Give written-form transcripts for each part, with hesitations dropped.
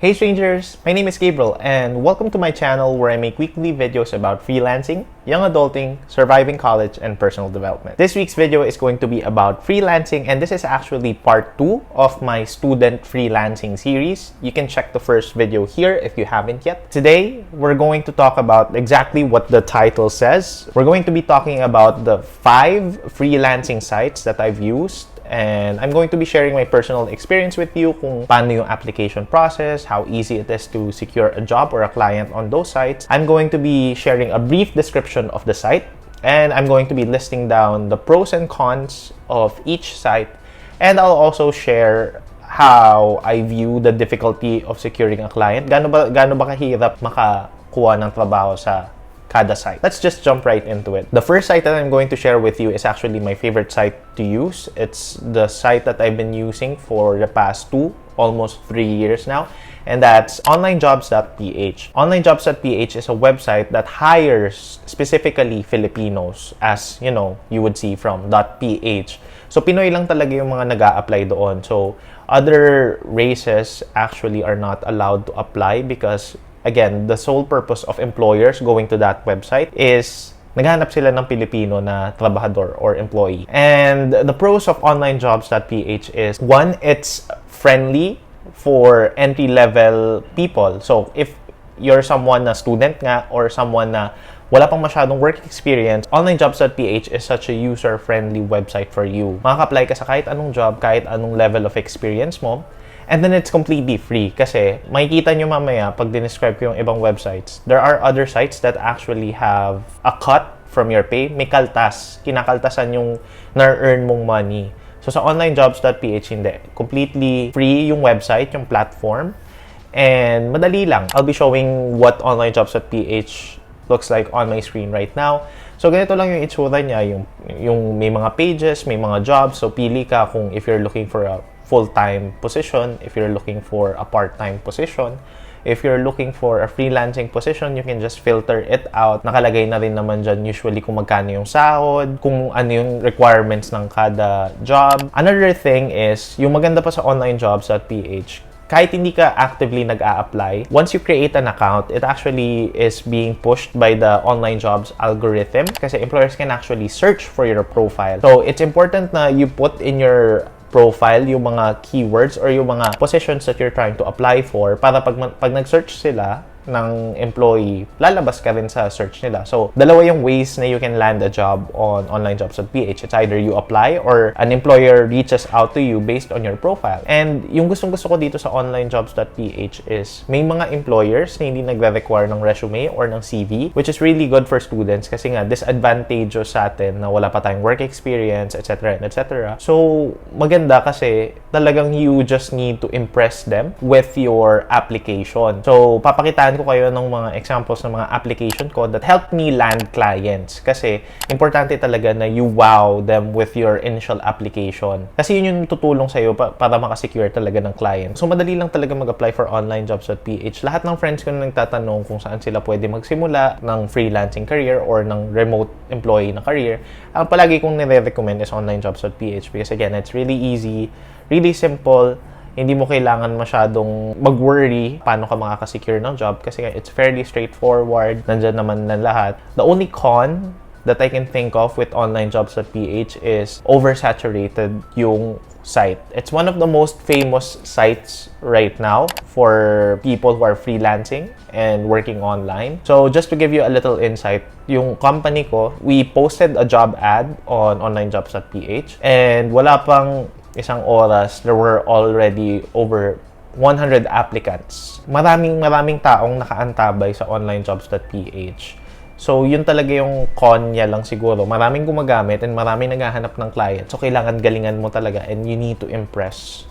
Hey strangers, my name is Gabrielle and welcome to my channel where I make weekly videos about freelancing, young adulting, surviving college, and personal development. This week's video is going to be about freelancing, and this is actually part 2 of my student freelancing series. You can check the first video here if you haven't yet. Today, we're going to talk about exactly what the title says. We're going to be talking about the 5 freelancing sites that I've used, and I'm going to be sharing my personal experience with you kung paano yung application process, how easy it is to secure a job or a client on those sites. I'm going to be sharing a brief description of the site, and I'm going to be listing down the pros and cons of each site, and I'll also share how I view the difficulty of securing a client. Gaano ba kahirap makakuha ng trabaho sa kada site. Let's just jump right into it. The first site that I'm going to share with you is actually my favorite site to use. It's the site that I've been using for the past almost 3 years now, and that's OnlineJobs.ph. OnlineJobs.ph is a website that hires specifically Filipinos, as you know, you would see from .ph. So Pinoy lang talaga yung mga nag-a-apply doon. So other races actually are not allowed to apply because again, the sole purpose of employers going to that website is naghahanap sila ng Pilipino na trabahador or employee. And the pros of OnlineJobs.ph is, one, it's friendly for entry-level people. So if you're someone na student nga or someone na wala pang masyadong work experience, OnlineJobs.ph is such a user-friendly website for you. Makaka-apply ka sa kahit anong job, kahit anong level of experience mo. And then it's completely free kasi makikita nyo mamaya pag dinescribe ko yung ibang websites. There are other sites that actually have a cut from your pay. May kaltas. Kinakaltasan yung na-earn mong money. So sa OnlineJobs.ph hindi. Completely free yung website, yung platform. And madali lang. I'll be showing what OnlineJobs.ph looks like on my screen right now. So ganito lang yung itsura niya. Yung may mga pages, may mga jobs. So pili ka kung if you're looking for a full-time position, if you're looking for a part-time position, if you're looking for a freelancing position, you can just filter it out. Nakalagay na rin naman dyan usually kung magkano yung sahod, kung ano yung requirements ng kada job. Another thing is, yung maganda pa sa OnlineJobs.ph, kahit hindi ka actively nag-a-apply, once you create an account, it actually is being pushed by the online jobs algorithm kasi employers can actually search for your profile. So, it's important na you put in your profile yung mga keywords or yung mga positions that you're trying to apply for para pag nag-search sila ng employee, lalabas ka rin sa search nila. So, dalawa yung ways na you can land a job on OnlineJobs.ph. It's either you apply or an employer reaches out to you based on your profile. And yung gustong-gusto ko dito sa OnlineJobs.ph is may mga employers na hindi nagre-require ng resume or ng CV, which is really good for students kasi nga disadvantageous sa atin na wala pa tayong work experience, etc. etc. So, maganda kasi talagang you just need to impress them with your application. So, papakitaan ko kayo ng mga examples ng mga application ko that helped me land clients. Kasi, importante talaga na you wow them with your initial application. Kasi yun yung tutulong sa'yo para makasecure talaga ng client. So, madali lang talaga mag-apply for OnlineJobs.ph. Lahat ng friends ko na nagtatanong kung saan sila pwede magsimula ng freelancing career or ng remote employee na career. Ang palagi kong nire-recommend is OnlineJobs.ph because again, it's really easy, really simple. Hindi mo kailangan masyadong mag-worry paano ka makakasecure ng job kasi it's fairly straightforward. Nandyan naman na lahat. The only con that I can think of with OnlineJobs.ph is oversaturated yung site. It's one of the most famous sites right now for people who are freelancing and working online. So just to give you a little insight, yung company ko, we posted a job ad on OnlineJobs.ph and wala pang isang oras, there were already over 100 applicants. Maraming taong nakaantabay sa OnlineJobs.ph. So, yun talaga yung con niya lang siguro. Maraming gumagamit and maraming naghahanap ng client. So, kailangan galingan mo talaga and you need to impress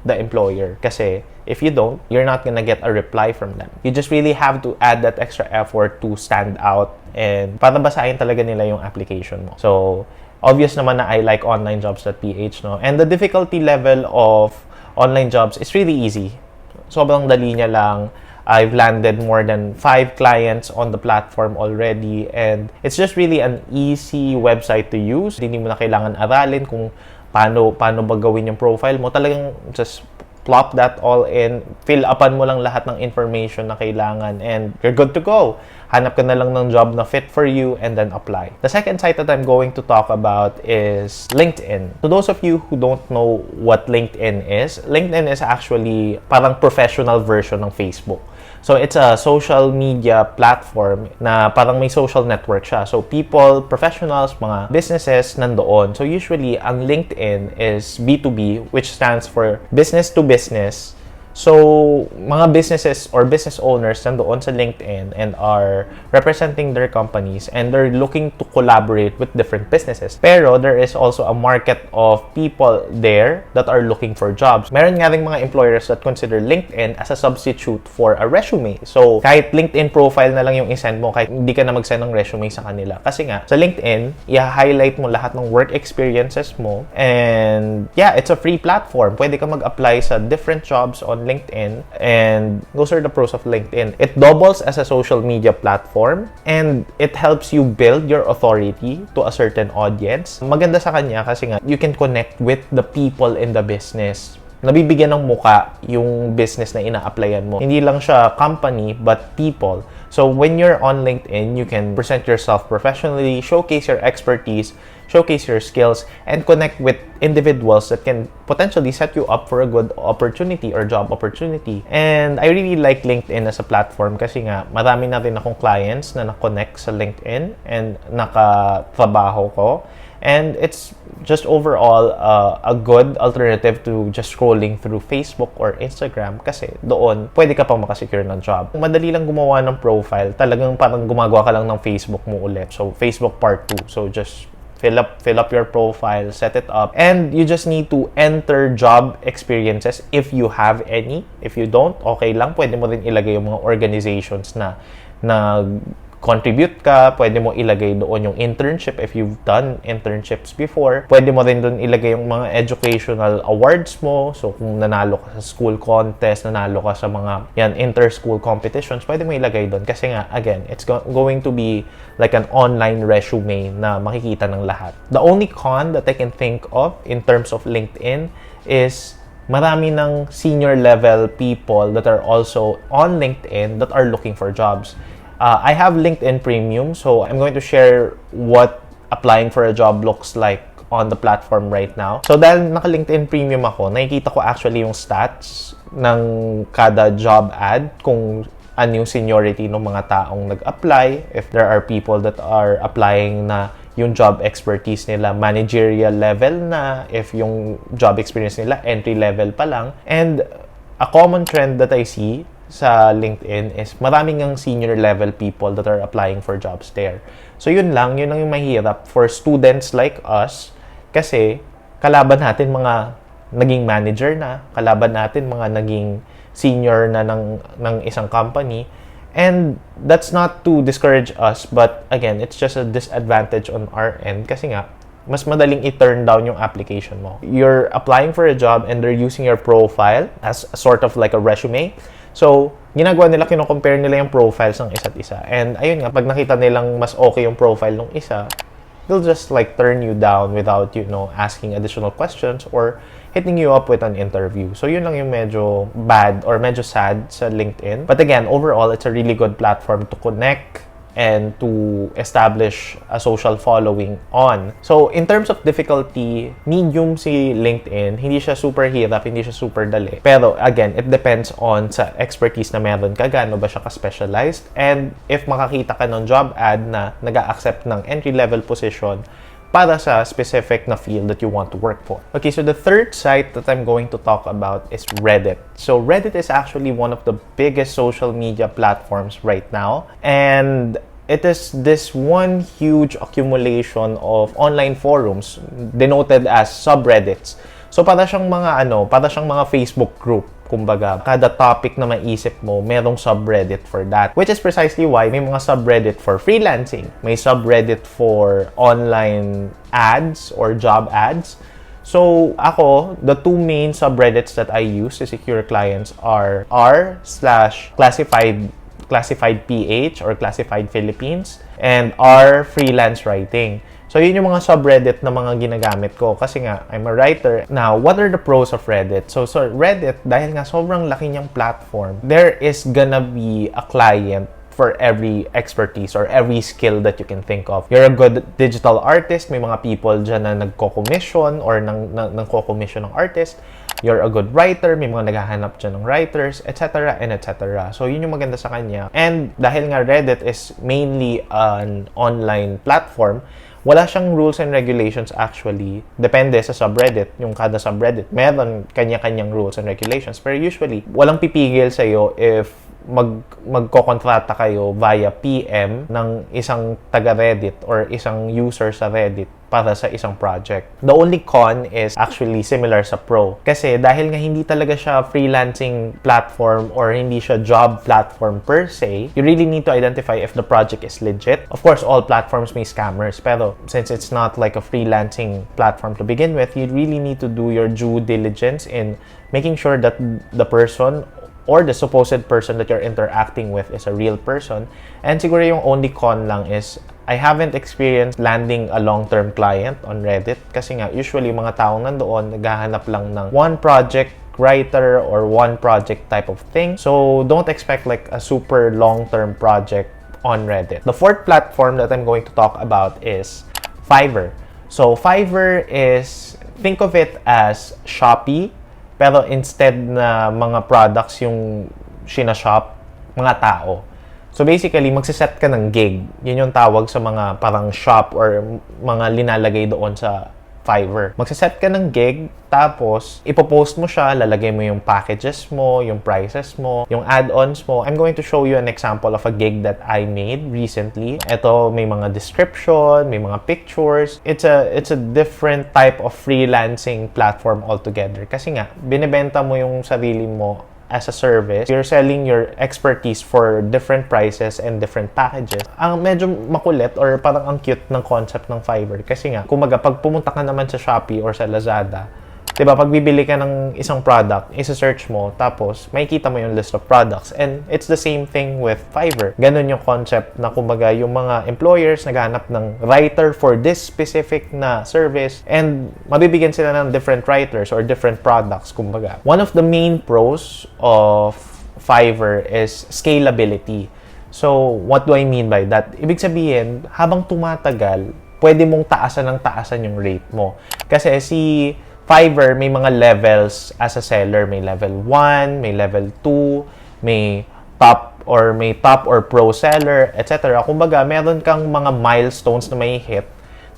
the employer. Kasi, if you don't, you're not gonna get a reply from them. You just really have to add that extra effort to stand out and para basahin talaga nila yung application mo. So, obvious naman na I like OnlineJobs.ph, no? And the difficulty level of online jobs is really easy. Sobrang dali niya lang. I've landed more than 5 clients on the platform already and it's just really an easy website to use. Hindi mo na kailangan aralin kung paano ba gawin yung profile mo. Talagang just plop that all in, fill upan mo lang lahat ng information na kailangan, and you're good to go. Hanap ka na lang ng job na fit for you and then apply. The second site that I'm going to talk about is LinkedIn. To those of you who don't know what LinkedIn is actually parang professional version ng Facebook. So it's a social media platform na parang may social network siya. So people, professionals, mga businesses nandoon. So usually ang LinkedIn is B2B, which stands for business to business. So, mga businesses or business owners nandoon sa LinkedIn and are representing their companies and they're looking to collaborate with different businesses. Pero, there is also a market of people there that are looking for jobs. Meron nga rin mga employers that consider LinkedIn as a substitute for a resume. So, kahit LinkedIn profile na lang yung isend mo, kahit hindi ka na mag-send ng resume sa kanila. Kasi nga, sa LinkedIn, i-highlight mo lahat ng work experiences mo. And, yeah, it's a free platform. Pwede ka mag-apply sa different jobs on LinkedIn, and those are the pros of LinkedIn. It doubles as a social media platform and it helps you build your authority to a certain audience. Maganda sa kanya kasi nga you can connect with the people in the business. Nabibigyan ng muka yung business na ina-applyan mo. Hindi lang siya company but people. So when you're on LinkedIn, you can present yourself professionally, showcase your expertise, showcase your skills, and connect with individuals that can potentially set you up for a good opportunity or job opportunity. And I really like LinkedIn as a platform kasi nga marami na rin akong clients na na-connect sa LinkedIn and nakatrabaho ko. And it's just overall a good alternative to just scrolling through Facebook or Instagram kasi doon pwede ka pang makasecure ng job. Madali lang gumawa ng profile, talagang parang gumagawa ka lang ng Facebook mo ulit. So Facebook part 2. So just fill up your profile, set it up, and you just need to enter job experiences if you have any. If you don't, okay lang, pwede mo rin ilagay yung mga organizations na contribute ka, pwede mo ilagay doon yung internship if you've done internships before. Pwede mo rin doon ilagay yung mga educational awards mo. So, kung nanalo ka sa school contest, nanalo ka sa mga inter-school competitions, pwede mo ilagay doon. Kasi nga, again, it's going to be like an online resume na makikita ng lahat. The only con that I can think of in terms of LinkedIn is marami ng senior level people that are also on LinkedIn that are looking for jobs. I have LinkedIn Premium, so I'm going to share what applying for a job looks like on the platform right now. So dahil naka-LinkedIn Premium ako, nakikita ko actually yung stats ng kada job ad, kung ano yung seniority ng mga taong nag-apply, if there are people that are applying na yung job expertise nila managerial level na, if yung job experience nila entry level pa lang. And a common trend that I see sa LinkedIn is maraming ng senior level people that are applying for jobs there. So yun lang yung mahirap for students like us kasi kalaban natin mga naging manager na, kalaban natin mga naging senior na ng isang company. And that's not to discourage us, but again, it's just a disadvantage on our end kasi nga mas madaling i-turn down yung application mo. You're applying for a job and they're using your profile as a sort of like a resume. So, ginagawa nila, kino-compare nila yung profiles ng isa't isa. And ayun nga, pag nakita nilang mas okay yung profile ng isa, they'll just like turn you down without, asking additional questions or hitting you up with an interview. So, yun lang yung medyo bad or medyo sad sa LinkedIn. But again, overall, it's a really good platform to connect and to establish a social following on. So, in terms of difficulty, medium si LinkedIn. Hindi siya super hirap, hindi siya super dali. Pero, again, it depends on sa expertise na meron ka, gaano ba siya ka-specialized, and if makakita ka ng job ad na nag-a-accept ng entry-level position para sa specific na field that you want to work for. Okay, so the third site that I'm going to talk about is Reddit. So Reddit is actually one of the biggest social media platforms right now, and it is this one huge accumulation of online forums denoted as subreddits. So para siyang mga Facebook group. Kumbaga, kada topic na maisip mo, merong subreddit for that. Which is precisely why may mga subreddit for freelancing. May subreddit for online ads or job ads. So, ako, the two main subreddits that I use to secure clients are r/classified PH or Classified Philippines and r freelance writing. So, yun yung mga subreddit na mga ginagamit ko. Kasi nga, I'm a writer. Now, what are the pros of Reddit? So Reddit, dahil nga sobrang laki niyang platform, there is gonna be a client for every expertise or every skill that you can think of. You're a good digital artist, may mga people dyan na nagko-commission or nang-co-commission ng artist. You're a good writer, may mga naghahanap dyan ng writers, etc. and etc. So, yun yung maganda sa kanya. And dahil nga Reddit is mainly an online platform, wala siyang rules and regulations actually. Depende sa subreddit. Yung kada subreddit, meron kanya-kanyang rules and regulations. Pero usually, walang pipigil sa'yo if magkokontrata kayo via PM ng isang taga-Reddit or isang user sa Reddit para sa isang project. The only con is actually similar sa pro. Kasi dahil nga hindi talaga siya freelancing platform or hindi siya job platform per se, you really need to identify if the project is legit. Of course, all platforms may scammers, pero since it's not like a freelancing platform to begin with, you really need to do your due diligence in making sure that the person or the supposed person that you're interacting with is a real person. And siguro yung only con lang is I haven't experienced landing a long-term client on Reddit kasi nga usually mga taong nandoon naghahanap lang ng one project writer or one project type of thing. So don't expect like a super long-term project on Reddit. The fourth platform that I'm going to talk about is Fiverr. So Fiverr is, think of it as Shopee, pero instead na mga products yung sinashop, mga tao. So basically, magsiset ka ng gig. Yun yung tawag sa mga parang shop or mga linalagay doon sa Fiverr. Magsiset ka ng gig, tapos ipopost mo siya, lalagay mo yung packages mo, yung prices mo, yung add-ons mo. I'm going to show you an example of a gig that I made recently. Ito, may mga description, may mga pictures. It's a different type of freelancing platform altogether. Kasi nga, binibenta mo yung sarili mo as a service. You're selling your expertise for different prices and different packages. Ang medyo makulit or parang ang cute ng concept ng Fiverr kasi nga, kumaga pag pumunta ka naman sa Shopee or sa Lazada, diba, pag bibili ka ng isang product, isa-search mo, tapos makikita mo yung list of products. And it's the same thing with Fiverr. Ganun yung concept na kumbaga yung mga employers naghahanap ng writer for this specific na service and mabibigyan sila ng different writers or different products, kumbaga. One of the main pros of Fiverr is scalability. So, what do I mean by that? Ibig sabihin, habang tumatagal, pwede mong taasan ng taasan yung rate mo. Kasi si Fiverr, may mga levels as a seller. May level 1, may level 2, may top or pro seller, etc. Kumbaga, meron kang mga milestones na may hit.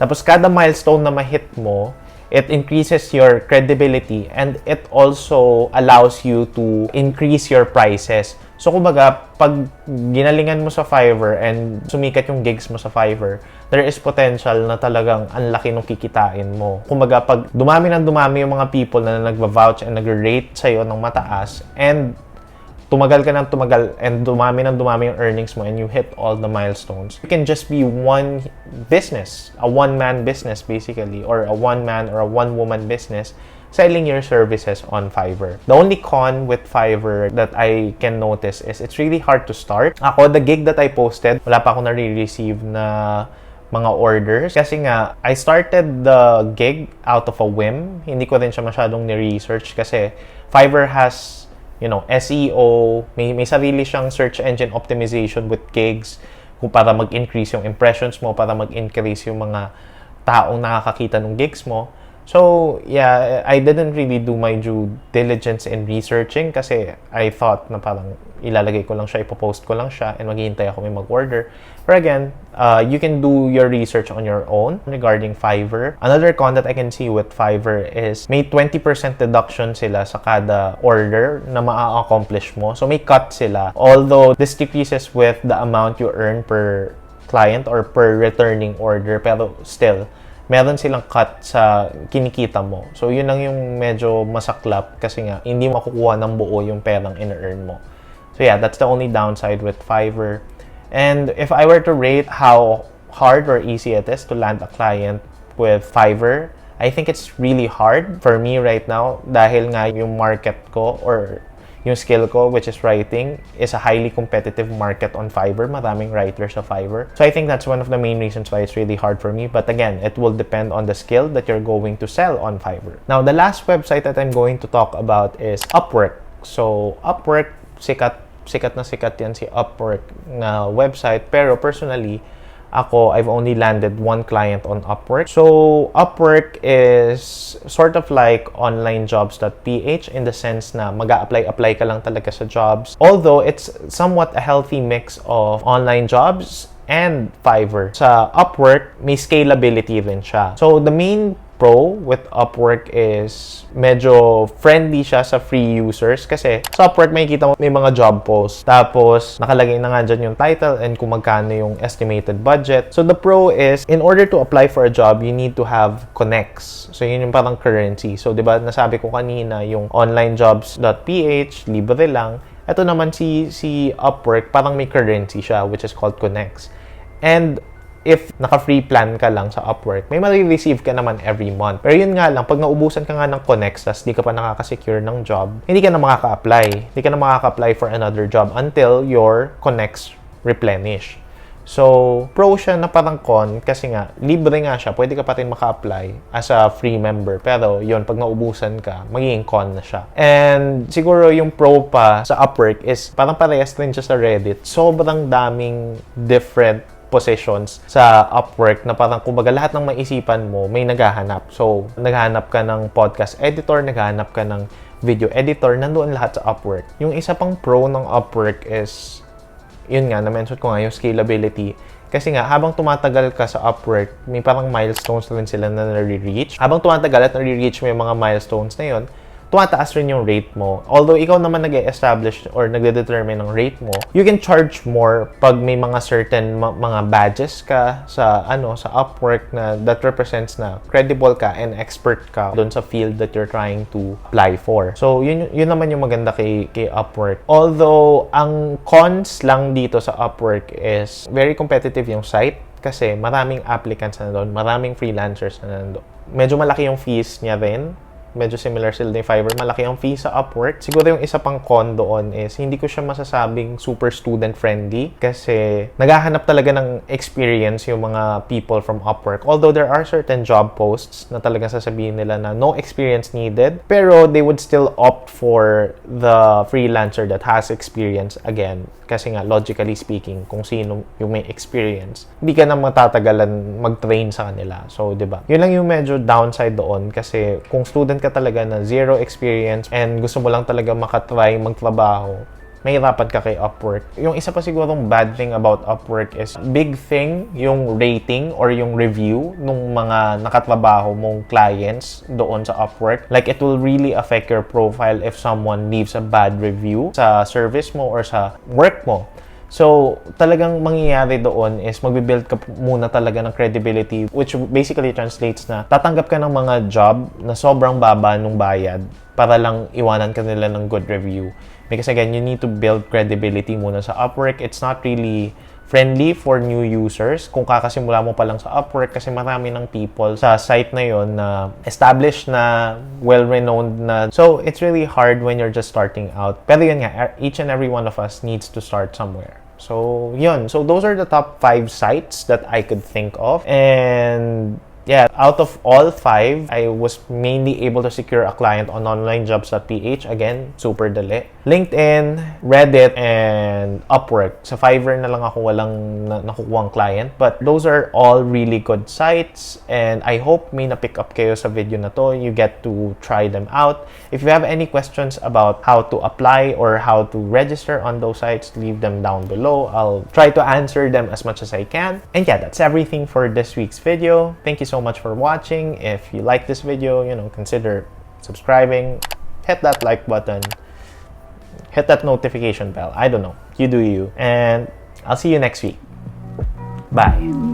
Tapos, kada milestone na ma-hit mo, it increases your credibility and it also allows you to increase your prices. So, kumbaga, pag ginalingan mo sa Fiverr and sumikat yung gigs mo sa Fiverr, there is potential na talagang ang laki nung kikitain mo. Kumbaga, pag dumami yung mga people na nagva-vouch and nag-rate sa'yo ng mataas and tumagal ka ng tumagal and dumami yung earnings mo and you hit all the milestones, you can just be one business, a one-man business basically, or a one-man or a one-woman business selling your services on Fiverr. The only con with Fiverr that I can notice is it's really hard to start. Ako, the gig that I posted, wala pa ako nare-receive na mga orders. Kasi nga, I started the gig out of a whim. Hindi ko rin siya masyadong ni-research kasi Fiverr has, SEO, may sarili siyang search engine optimization with gigs kung para mag-increase yung impressions mo, para mag-increase yung mga taong nakakakita ng gigs mo. So, yeah, I didn't really do my due diligence in researching kasi I thought na parang ilalagay ko lang siya, ipopost ko lang siya, and maghihintay ako may mag-order. But again, you can do your research on your own regarding Fiverr. Another con that I can see with Fiverr is may 20% deduction sila sa kada order na ma-accomplish mo. So, may cut sila. Although, this decreases with the amount you earn per client or per returning order, pero still, meron silang cut sa kinikita mo. So, yun lang yung medyo masaklap kasi nga, hindi makukuha ng buo yung perang in-earn mo. So, yeah, that's the only downside with Fiverr. And if I were to rate how hard or easy it is to land a client with Fiverr, I think it's really hard for me right now dahil nga yung market ko or yung skill ko, which is writing, is a highly competitive market on Fiverr. Maraming writers sa Fiverr. So I think that's one of the main reasons why it's really hard for me. But again, it will depend on the skill that you're going to sell on Fiverr. Now, the last website that I'm going to talk about is Upwork. So Upwork, sikat na sikat yan si Upwork na website. Pero personally, I've only landed one client on Upwork. So, Upwork is sort of like OnlineJobs.ph in the sense na mag-a-apply ka lang talaga sa jobs. Although, it's somewhat a healthy mix of online jobs and Fiverr. Sa Upwork, may scalability rin siya. So, the main pro with Upwork is medyo friendly siya sa free users kasi sa Upwork makikita mo may mga job posts tapos nakalagay na nga dyan yung title and kung magkano yung estimated budget. So the pro is in order to apply for a job, you need to have connects. So yun yung parang currency. So diba nasabi ko kanina yung OnlineJobs.ph, libre lang. Ito naman si Upwork, parang may currency siya which is called connects. And if naka-free plan ka lang sa Upwork, may ma-receive ka naman every month. Pero yun nga lang, pag naubusan ka nga ng connects, tas di ka pa nakaka-secure ng job, hindi ka na makaka-apply. Hindi ka na makaka-apply for another job until your connects replenish. So, pro siya na parang con kasi nga, libre nga siya. Pwede ka pa rin maka-apply as a free member. Pero yun, pag naubusan ka, magiging con na siya. And siguro yung pro pa sa Upwork is parang parehas rin siya sa Reddit. Sobrang daming different positions sa Upwork na parang kumbaga lahat ng maisipan mo may naghahanap. So, naghahanap ka ng podcast editor, naghahanap ka ng video editor, nandoon lahat sa Upwork. Yung isa pang pro ng Upwork is, yun nga, na-mention ko nga yung scalability. Kasi nga, habang tumatagal ka sa Upwork, may parang milestones rin sila na nare-reach. Habang tumatagal at nare-reach mo yung mga milestones na yun, tumataas rin yung rate mo. Although, ikaw naman nag-establish or nagde-determine ng rate mo, you can charge more pag may mga certain mga badges ka sa Upwork na that represents na credible ka and expert ka doon sa field that you're trying to apply for. So, yun naman yung maganda kay Upwork. Although, ang cons lang dito sa Upwork is very competitive yung site kasi maraming applicants na doon, maraming freelancers na doon. Medyo malaki yung fees niya rin. Medyo similar sila ni Fiverr. Malaki ang fee sa Upwork. Siguro yung isa pang con doon is hindi ko siya masasabing super student-friendly kasi naghahanap talaga ng experience yung mga people from Upwork. Although there are certain job posts na talagang sasabihin nila na no experience needed, pero they would still opt for the freelancer that has experience again. Kasi nga, logically speaking, kung sino yung may experience, hindi ka na matatagalan mag-train sa kanila. So, diba? Yun lang yung medyo downside doon kasi kung student ka talaga na zero experience and gusto mo lang talaga makatry magtrabaho, mahirapan ka kay Upwork. Yung isa pa sigurong bad thing about Upwork is big thing yung rating or yung review ng mga nakatrabaho mong clients doon sa Upwork. Like, it will really affect your profile if someone leaves a bad review sa service mo or sa work mo. So, talagang mangyayari doon is magbibuild ka muna talaga ng credibility, which basically translates na tatanggap ka ng mga job na sobrang baba nung bayad para lang iwanan ka nila ng good review. Because again, you need to build credibility muna sa Upwork. It's not really friendly for new users kung kakasimula mo pa lang sa Upwork kasi marami ng people sa site na yon na established na, well-renowned na. So, it's really hard when you're just starting out. Pero yun nga, each and every one of us needs to start somewhere. So, yun. So, those are the top 5 sites that I could think of. And yeah, out of all 5, I was mainly able to secure a client on OnlineJobs.ph. Again, super dali. LinkedIn, Reddit, and Upwork. Sa Fiverr na lang ako walang nakukuhang client. But those are all really good sites. And I hope may na-pick up kayo sa video na to. You get to try them out. If you have any questions about how to apply or how to register on those sites, leave them down below. I'll try to answer them as much as I can. And yeah, that's everything for this week's video. Thank you so much for watching. If you like this video, consider subscribing, hit that like button, hit that notification bell. I don't know. You do you. And I'll see you next week. Bye.